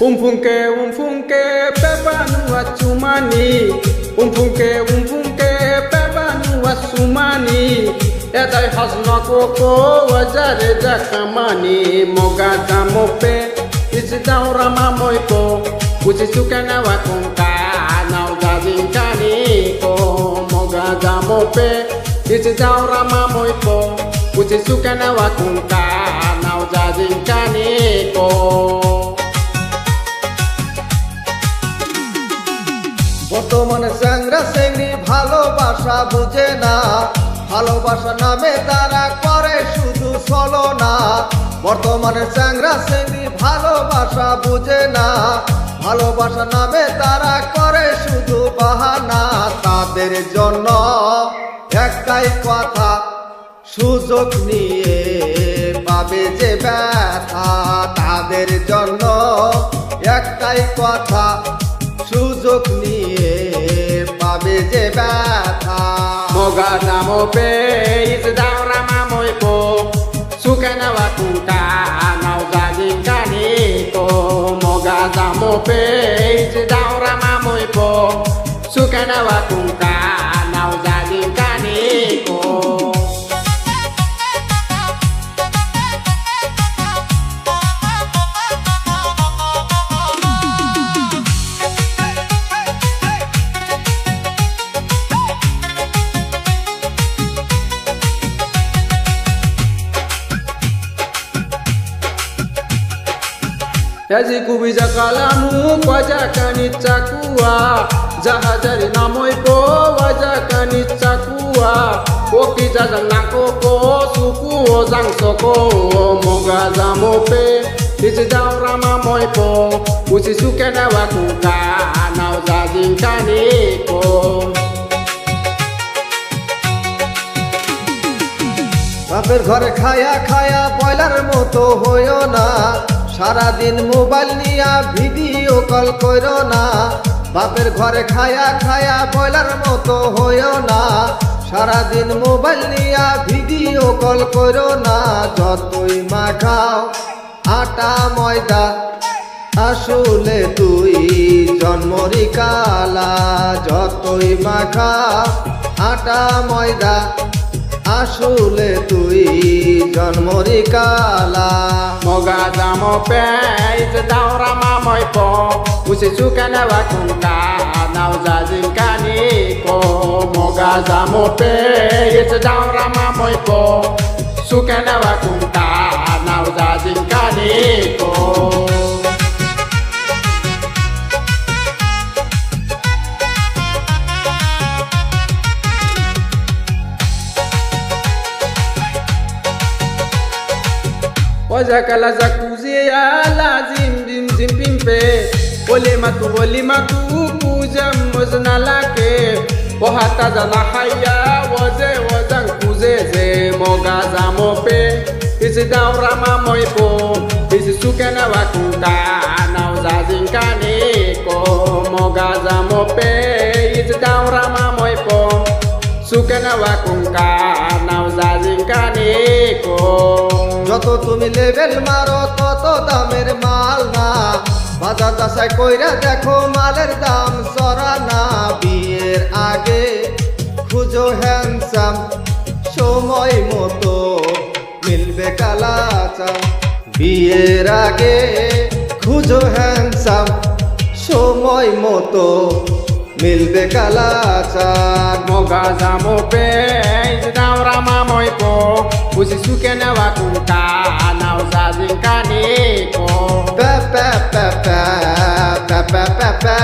Umfunke pepanu achumani. Umfunke pepanu asumani. Edai hasna koko wajare jakamani. Moga jamope isidaura mamoipo. Usisukana wakunka nau jazinkani ko. Moga jamope isidaura mamoipo. Usisukana wakunka nau jazinkani ko. বর্তমানে চ্যাংরা চ্যাংড়ি ভালোবাসা বুঝে না, ভালোবাসা নামে তারা করে শুধু ছলনা। বর্তমানে চ্যাংরা চ্যাংড়ি ভালোবাসা বুঝে না, ভালোবাসা নামে তারা করে শুধু বাহানা। তাদের জন্য একটাই কথা, সুযোগ নিয়ে পাবে যে ব্যথা। তাদের জন্য একটাই কথা, সুযোগ নিয়ে পাবে যে ব্যথা। Moga jamope isidaura mamoipo. Sukana wakunka nau jazinkani ko. Moga jamope isidaura mamoipo. Sukana wakunka nau jazinkani ko. Yazi kubiza kalamu kwaja kanichakua. Jahajari namoipo waja kanichakua. Kokiza zanakoko sukuo zangsoko. Moga jamope isidaura mamoipo. Usisukana wakunka nau jazinkani ko. বাপের ঘরে খায়া খায়া boiler মতো হইও না, সারাদিন mobile নিয়া video call করো না। বাপের ঘরে খায়া খায়া বয়লার মতো হইও না, সারাদিন মোবাইল নিয়া ভিডিও কল করো না। যতই মাখাও আটা ময়দা, আসলে তুই জন্মরি কালা। যতই মাখাও আটা ময়দা, আসলে তুই জন্মরি কালা। Moga jamope isidaura mamoipo. Usisukana wakunka nau jazinkani ko. Moga jamope isidaura mamoipo. Sukana wakunka nau jazinkani ko. Waja kala zakuzi ala zim pimpe. Ole matu kuja mozna lake. Wahata zana haya waze wazang kuzeze. Moga jamope isidaura mamoipo. Isisukana wakunka nau jazinkani ko. Moga jamope isidaura mamoipo. Sukana wakunka nau jazinkani ko. যত তুমি level মারো তত দামের মাল না, বাজার দশায় কইরা দেখো মালের দাম চড়া না। বিয়ের আগে খুঁজো হ্যান্ডসাম, সময় মতো মিলবে কালাচা। বিয়ের আগে খুঁজো হ্যান্ডসাম, সময় মতো মিলবে কালাচা। Moga jamope isidaura mamoipo. Usisukana wakunka nau jazinkani ko. Pa pa pa pa pa pa pa pa.